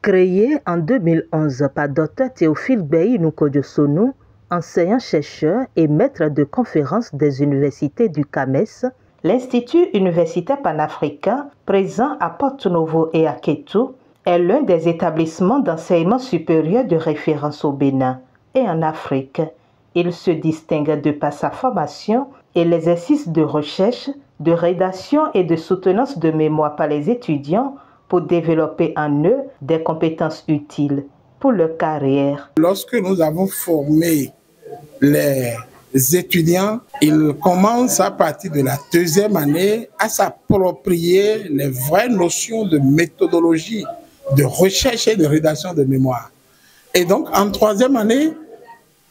Créé en 2011 par Dr Théophile Gbei Nukodjosonou, enseignant-chercheur et maître de conférences des universités du CAMES, l'Institut universitaire panafricain, présent à Porto Novo et à Kétou, est l'un des établissements d'enseignement supérieur de référence au Bénin et en Afrique. Il se distingue de par sa formation et l'exercice de recherche, de rédaction et de soutenance de mémoire par les étudiants pour développer en eux des compétences utiles pour leur carrière. Lorsque nous avons formé les étudiants, ils commencent à partir de la deuxième année à s'approprier les vraies notions de méthodologie, de recherche et de rédaction de mémoire. Et donc en troisième année,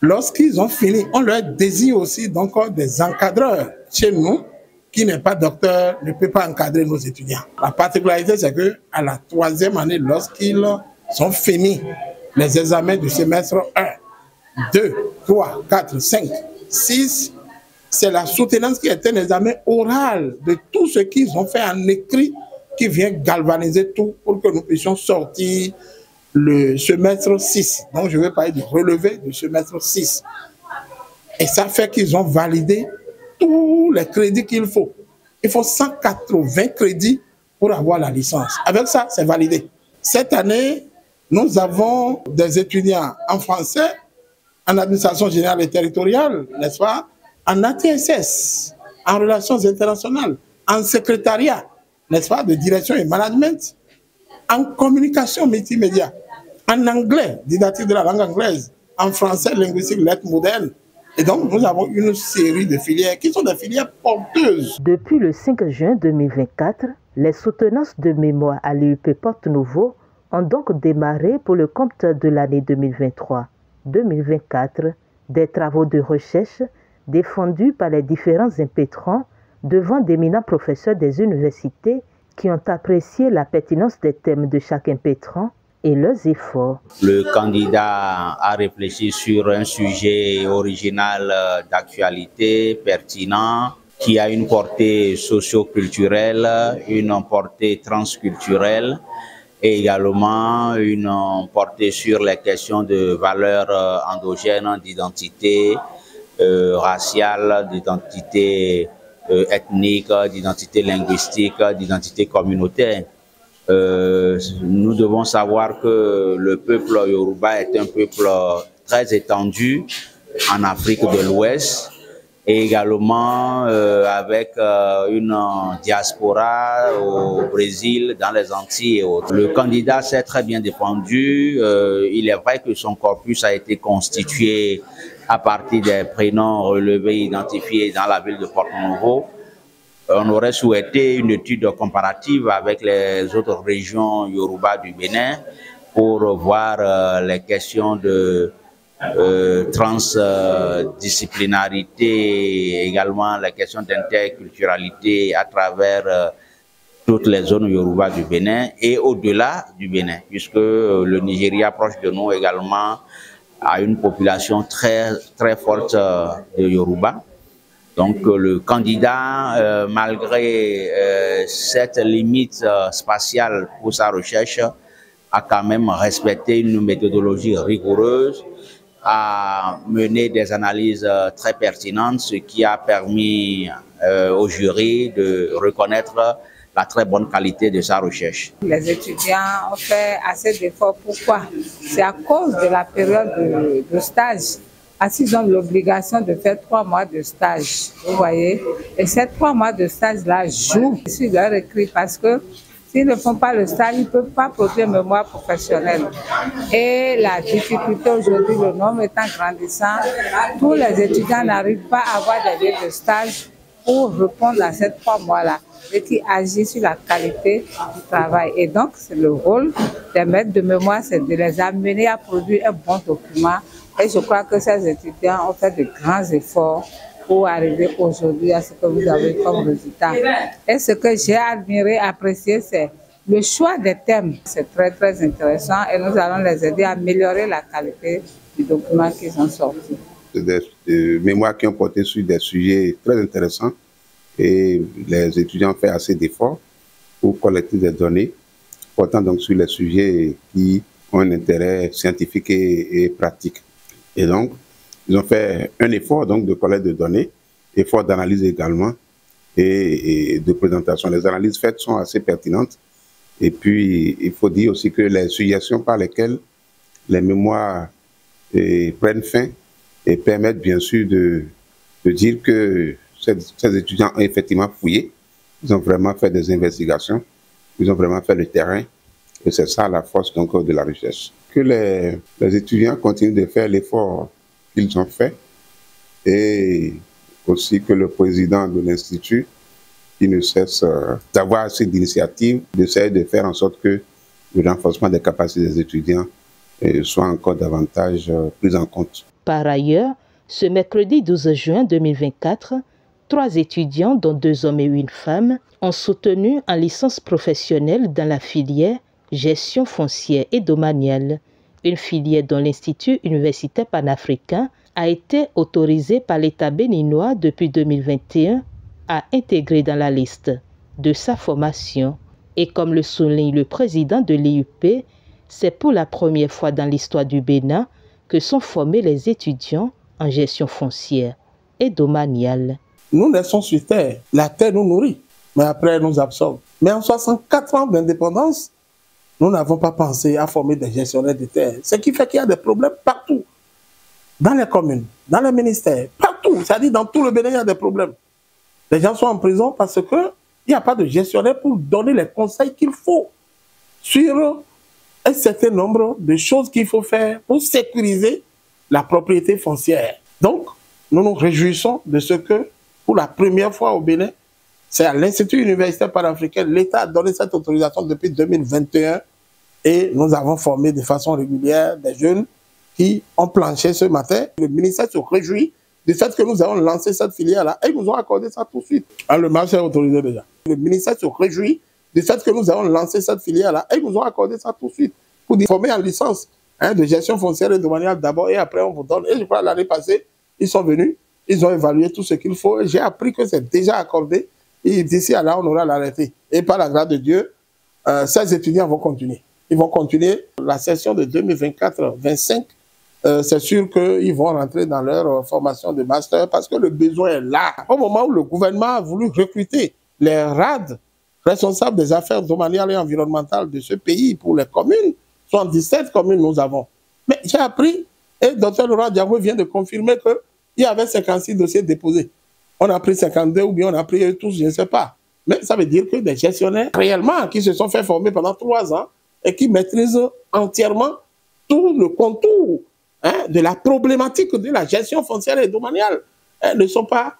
lorsqu'ils ont fini, on leur désigne aussi donc des encadreurs chez nous, qui n'est pas docteur, ne peut pas encadrer nos étudiants. La particularité, c'est qu'à la troisième année, lorsqu'ils ont fini les examens du semestre 1, 2, 3, 4, 5, 6, c'est la soutenance qui est un examen oral de tout ce qu'ils ont fait en écrit qui vient galvaniser tout pour que nous puissions sortir le semestre 6. Donc, je vais parler du relevé du semestre 6. Et ça fait qu'ils ont validé tous les crédits qu'il faut. Il faut 180 crédits pour avoir la licence. Avec ça, c'est validé. Cette année, nous avons des étudiants en français, en administration générale et territoriale, n'est-ce pas, en ATSS, en relations internationales, en secrétariat, n'est-ce pas, de direction et management, en communication multimédia, en anglais, didactique de la langue anglaise, en français, linguistique, lettres modernes. Et donc, nous avons une série de filières qui sont des filières porteuses. Depuis le 5 juin 2024, les soutenances de mémoire à l'IUP Porto Novo ont donc démarré pour le compte de l'année 2023-2024, des travaux de recherche défendus par les différents impétrants devant d'éminents professeurs des universités qui ont apprécié la pertinence des thèmes de chaque impétrant et leurs efforts. Le candidat a réfléchi sur un sujet original d'actualité, pertinent, qui a une portée socio-culturelle, une portée transculturelle et également une portée sur les questions de valeurs endogènes, d'identité raciale, d'identité ethnique, d'identité linguistique, d'identité communautaire. Nous devons savoir que le peuple Yoruba est un peuple très étendu en Afrique de l'Ouest et également avec une diaspora au Brésil, dans les Antilles et autres. Le candidat s'est très bien défendu. Il est vrai que son corpus a été constitué à partir des prénoms relevés, identifiés dans la ville de Porto Novo. On aurait souhaité une étude comparative avec les autres régions Yoruba du Bénin pour voir les questions de transdisciplinarité et également les questions d'interculturalité à travers toutes les zones Yoruba du Bénin et au-delà du Bénin, puisque le Nigeria proche de nous également a une population très forte de Yoruba. Donc le candidat, malgré cette limite spatiale pour sa recherche, a quand même respecté une méthodologie rigoureuse, a mené des analyses très pertinentes, ce qui a permis au jury de reconnaître la très bonne qualité de sa recherche. Les étudiants ont fait assez d'efforts. Pourquoi? C'est à cause de la période de stage. Ils ont l'obligation de faire 3 mois de stage, vous voyez. Et ces 3 mois de stage-là jouent sur leur écrit parce que s'ils ne font pas le stage, ils ne peuvent pas produire mémoire professionnelle. Et la difficulté aujourd'hui, le nombre étant grandissant, tous les étudiants n'arrivent pas à avoir des lieux de stage pour répondre à ces 3 mois-là et qui agissent sur la qualité du travail. Et donc, c'est le rôle des maîtres de mémoire, c'est de les amener à produire un bon document. Et je crois que ces étudiants ont fait de grands efforts pour arriver aujourd'hui à ce que vous avez comme résultat. Et ce que j'ai admiré, apprécié, c'est le choix des thèmes. C'est très intéressant et nous allons les aider à améliorer la qualité du document qu'ils ont sorti. Des mémoires qui ont porté sur des sujets très intéressants et les étudiants ont fait assez d'efforts pour collecter des données portant donc sur les sujets qui ont un intérêt scientifique et pratique. Et donc, ils ont fait un effort donc de collecte de données, effort d'analyse également et de présentation. Les analyses faites sont assez pertinentes. Et puis, il faut dire aussi que les suggestions par lesquelles les mémoires prennent fin et permettent bien sûr de dire que ces étudiants ont effectivement fouillé, ils ont vraiment fait des investigations, ils ont vraiment fait le terrain, et c'est ça la force donc de la recherche. Que les étudiants continuent de faire l'effort qu'ils ont fait, et aussi que le président de l'Institut, qui ne cesse d'avoir assez d'initiatives, d'essayer de faire en sorte que le renforcement des capacités des étudiants soit encore davantage pris en compte. Par ailleurs, ce mercredi 12 juin 2024, 3 étudiants, dont 2 hommes et 1 femme, ont soutenu en licence professionnelle dans la filière Gestion foncière et domaniale, une filière dont l'Institut universitaire panafricain a été autorisé par l'État béninois depuis 2021 à intégrer dans la liste de sa formation. Et comme le souligne le président de l'IUP, c'est pour la première fois dans l'histoire du Bénin que sont formés les étudiants en gestion foncière et domaniale. Nous naissons sur terre, la terre nous nourrit, mais après elle nous absorbe. Mais en 64 ans d'indépendance, nous n'avons pas pensé à former des gestionnaires de terre. Ce qui fait qu'il y a des problèmes partout, dans les communes, dans les ministères, partout. C'est-à-dire dans tout le Bénin, il y a des problèmes. Les gens sont en prison parce qu'il n'y a pas de gestionnaire pour donner les conseils qu'il faut sur un certain nombre de choses qu'il faut faire pour sécuriser la propriété foncière. Donc, nous nous réjouissons de ce que, pour la première fois au Bénin, c'est à l'Institut universitaire panafricain, l'État a donné cette autorisation depuis 2021 et nous avons formé de façon régulière des jeunes qui ont planché ce matin. Le ministère se réjouit du fait que nous avons lancé cette filière-là et ils nous ont accordé ça tout de suite. Le marché est autorisé déjà. Le ministère se réjouit du fait que nous avons lancé cette filière-là et ils nous ont accordé ça tout de suite pour former en licence de gestion foncière et domaniale d'abord et après on vous donne. Et je crois l'année passée, ils sont venus, ils ont évalué tout ce qu'il faut et j'ai appris que c'est déjà accordé et d'ici à là on aura l'arrêté. Et par la grâce de Dieu, ces étudiants vont continuer. Ils vont continuer la session de 2024-25. C'est sûr qu'ils vont rentrer dans leur formation de master parce que le besoin est là. Au moment où le gouvernement a voulu recruter les RAD, responsables des affaires domaniales et environnementales de ce pays pour les communes, 77 communes nous avons. Mais j'ai appris, et Dr Laurent Diabo vient de confirmer qu'il y avait 56 dossiers déposés. On a pris 52 ou bien on a pris tous, je ne sais pas. Mais ça veut dire que des gestionnaires réellement qui se sont fait former pendant 3 ans et qui maîtrisent entièrement tout le contour de la problématique de la gestion foncière et domaniale ne sont pas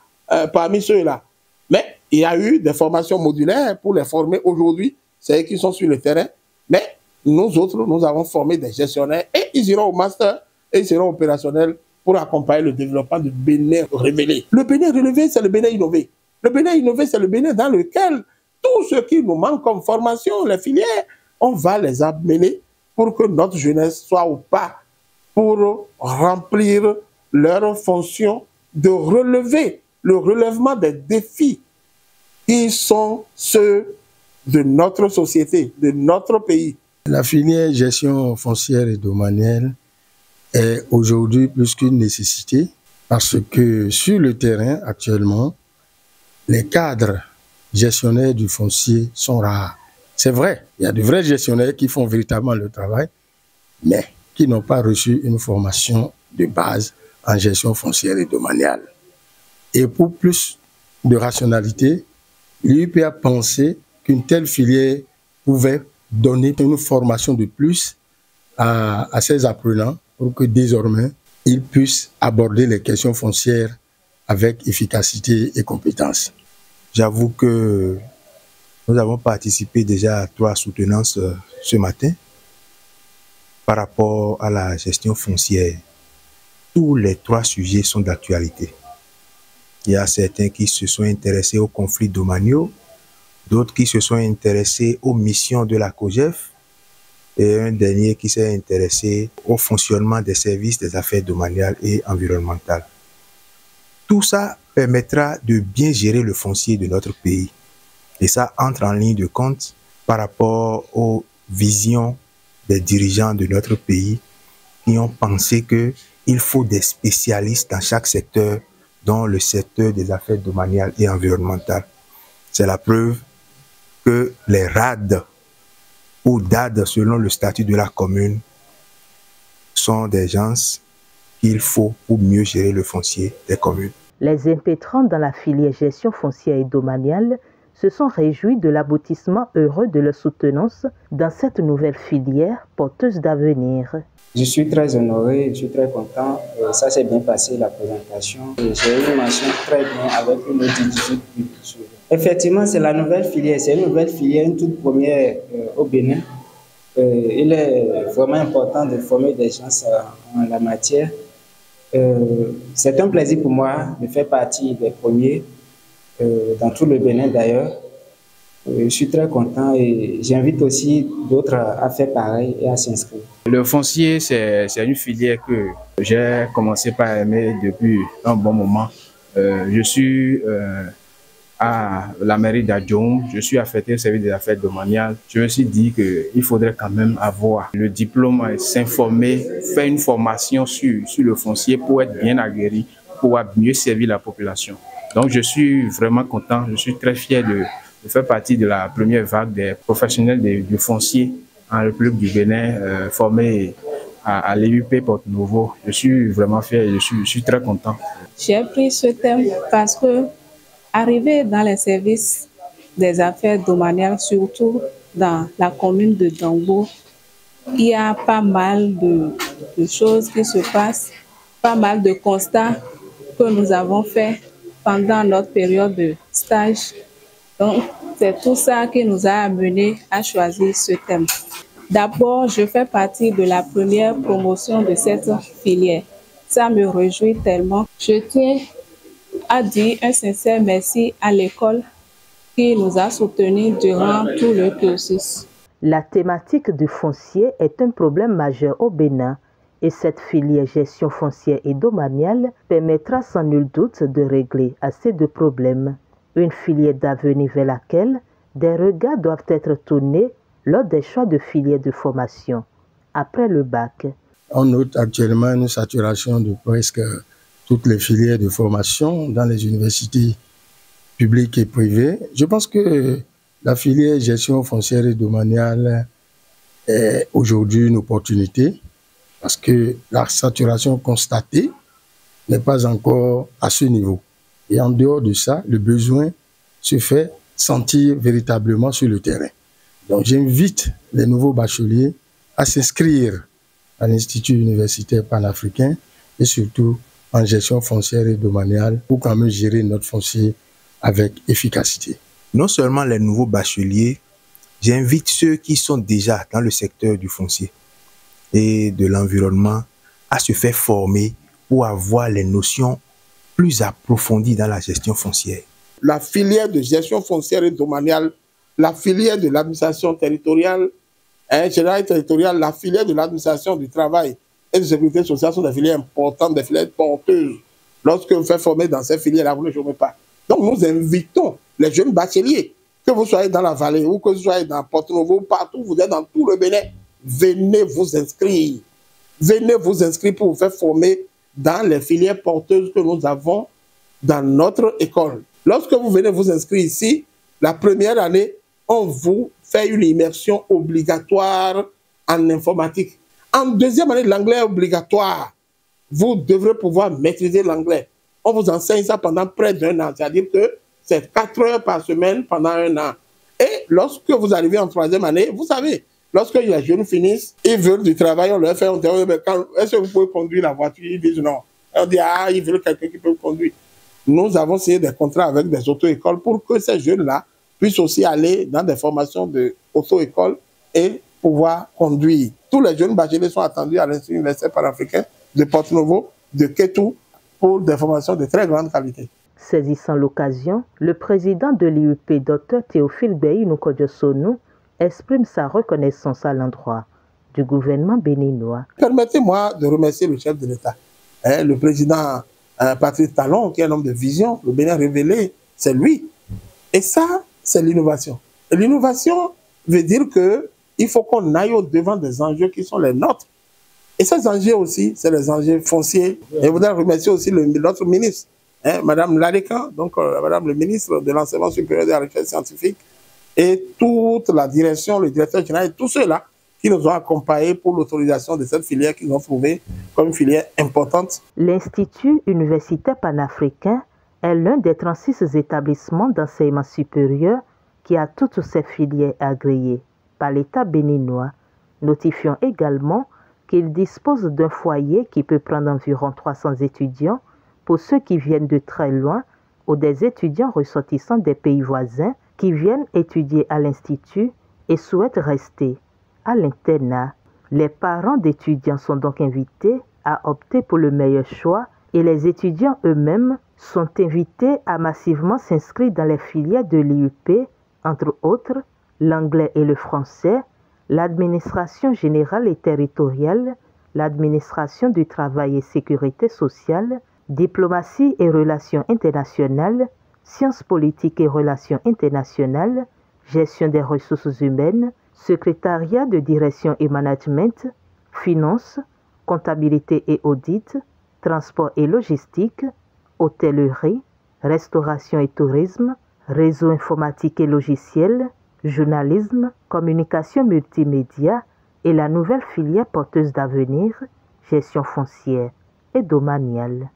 parmi ceux-là. Mais il y a eu des formations modulaires pour les former aujourd'hui, c'est eux qui sont sur le terrain. Mais nous autres, nous avons formé des gestionnaires et ils iront au master et ils seront opérationnels pour accompagner le développement du Bénin révélé. Le Bénin relevé, c'est le Bénin innové. Le Bénin innové, c'est le Bénin dans lequel tout ce qui nous manque comme formation, les filières, on va les amener pour que notre jeunesse soit au pas pour remplir leur fonction de relever le relèvement des défis qui sont ceux de notre société, de notre pays. La filière gestion foncière et domaniale est aujourd'hui plus qu'une nécessité parce que sur le terrain actuellement, les cadres gestionnaires du foncier sont rares. C'est vrai, il y a de vrais gestionnaires qui font véritablement le travail, mais qui n'ont pas reçu une formation de base en gestion foncière et domaniale. Et pour plus de rationalité, l'IUP a pensé qu'une telle filière pouvait donner une formation de plus à ses apprenants pour que désormais, ils puissent aborder les questions foncières avec efficacité et compétence. J'avoue que nous avons participé déjà à 3 soutenances ce matin par rapport à la gestion foncière. Tous les 3 sujets sont d'actualité. Il y a certains qui se sont intéressés aux conflits domaniaux, d'autres qui se sont intéressés aux missions de la COGEF et un dernier qui s'est intéressé au fonctionnement des services des affaires domaniales et environnementales. Tout ça permettra de bien gérer le foncier de notre pays. Et ça entre en ligne de compte par rapport aux vision des dirigeants de notre pays qui ont pensé qu'il faut des spécialistes dans chaque secteur, dont le secteur des affaires domaniales et environnementales. C'est la preuve que les RAD ou DAD, selon le statut de la commune, sont des gens qu'il faut pour mieux gérer le foncier des communes. Les impétrants dans la filière gestion foncière et domaniale se sont réjouis de l'aboutissement heureux de leur soutenance dans cette nouvelle filière porteuse d'avenir. Je suis très honoré, je suis très content. Ça s'est bien passé, la présentation. J'ai eu une mention très bien avec une autre division. Effectivement, c'est la nouvelle filière. C'est une nouvelle filière, une toute première au Bénin. Il est vraiment important de former des gens en la matière. C'est un plaisir pour moi de faire partie des premiers, dans tout le Bénin d'ailleurs. Je suis très content et j'invite aussi d'autres à faire pareil et à s'inscrire. Le foncier, c'est une filière que j'ai commencé par aimer depuis un bon moment. Je suis à la mairie d'Adjoum, je suis affecté au service des affaires domaniales. Je me suis dit qu'il faudrait quand même avoir le diplôme, s'informer, faire une formation sur le foncier pour être bien aguerri, pour mieux servir la population. Donc je suis vraiment content, je suis très fier de faire partie de la première vague des professionnels du foncier en République du Bénin, formés à l'EUP Porto Novo. Je suis vraiment fier et je suis très content. J'ai pris ce thème parce que arriver dans les services des affaires domaniales, surtout dans la commune de Dongbo, il y a pas mal de choses qui se passent, pas mal de constats que nous avons faits pendant notre période de stage. Donc, c'est tout ça qui nous a amenés à choisir ce thème. D'abord, je fais partie de la première promotion de cette filière. Ça me réjouit tellement. Je tiens à dire un sincère merci à l'école qui nous a soutenus durant tout le cursus. La thématique du foncier est un problème majeur au Bénin et cette filière gestion foncière et domaniale permettra sans nul doute de régler assez de problèmes. Une filière d'avenir vers laquelle des regards doivent être tournés lors des choix de filière de formation après le bac. On note actuellement une saturation de presque toutes les filières de formation dans les universités publiques et privées. Je pense que la filière gestion foncière et domaniale est aujourd'hui une opportunité parce que la saturation constatée n'est pas encore à ce niveau. Et en dehors de ça, le besoin se fait sentir véritablement sur le terrain. Donc j'invite les nouveaux bacheliers à s'inscrire à l'Institut universitaire panafricain et surtout en gestion foncière et domaniale pour quand même gérer notre foncier avec efficacité. Non seulement les nouveaux bacheliers, j'invite ceux qui sont déjà dans le secteur du foncier et de l'environnement à se faire former pour avoir les notions plus approfondies dans la gestion foncière. La filière de gestion foncière et domaniale, la filière de l'administration territoriale, générale et territoriale, la filière de l'administration du travail et de sécurité sociale sont des filières importantes, des filières porteuses. Lorsque vous faites former dans ces filières-là, vous ne chômez pas. Donc nous invitons les jeunes bacheliers, que vous soyez dans la vallée ou que vous soyez dans Porto Novo, partout, vous êtes dans tout le Bénin, venez vous inscrire. Venez vous inscrire pour vous faire former dans les filières porteuses que nous avons dans notre école. Lorsque vous venez vous inscrire ici, la première année, on vous fait une immersion obligatoire en informatique. En deuxième année, l'anglais est obligatoire. Vous devrez pouvoir maîtriser l'anglais. On vous enseigne ça pendant près d'1 an. C'est-à-dire que c'est 4 heures par semaine pendant 1 an. Et lorsque vous arrivez en 3e année, vous savez, lorsque les jeunes finissent, ils veulent du travail, on leur fait un terrain. Est-ce que vous pouvez conduire la voiture? Ils disent non. On dit, ah, ils veulent quelqu'un qui peut conduire. Nous avons signé des contrats avec des auto-écoles pour que ces jeunes-là puissent aussi aller dans des formations d'auto-école et pouvoir conduire. Tous les jeunes bacheliers sont attendus à l'Institut universitaire panafricain de Porto Novo, de Kétou, pour des formations de très grande qualité. Saisissant l'occasion, le président de l'IUP, Dr Théophile Gbei Nukodjo-Sonu, exprime sa reconnaissance à l'endroit du gouvernement béninois. Permettez-moi de remercier le chef de l'État, le président Patrice Talon, qui est un homme de vision, le Bénin révélé, c'est lui. Et ça, c'est l'innovation. Et l'innovation veut dire que il faut qu'on aille au-devant des enjeux qui sont les nôtres. Et ces enjeux aussi, c'est les enjeux fonciers. Et je voudrais remercier aussi notre ministre, Madame Ladeka, donc Madame le ministre de l'Enseignement supérieur et de la Recherche scientifique, et toute la direction, le directeur général, et tous ceux-là qui nous ont accompagnés pour l'autorisation de cette filière qu'ils ont trouvée comme une filière importante. L'Institut universitaire panafricain est l'un des 36 établissements d'enseignement supérieur qui a toutes ces filières agréées par l'État béninois. Notifions également qu'il dispose d'un foyer qui peut prendre environ 300 étudiants pour ceux qui viennent de très loin ou des étudiants ressortissants des pays voisins qui viennent étudier à l'Institut et souhaitent rester à l'internat. Les parents d'étudiants sont donc invités à opter pour le meilleur choix et les étudiants eux-mêmes sont invités à massivement s'inscrire dans les filières de l'IUP, entre autres l'anglais et le français, l'administration générale et territoriale, l'administration du travail et sécurité sociale, diplomatie et relations internationales, sciences politiques et relations internationales, gestion des ressources humaines, secrétariat de direction et management, finances, comptabilité et audit, transport et logistique, hôtellerie, restauration et tourisme, réseau informatique et logiciel, journalisme, communication multimédia et la nouvelle filière porteuse d'avenir, gestion foncière et domaniale.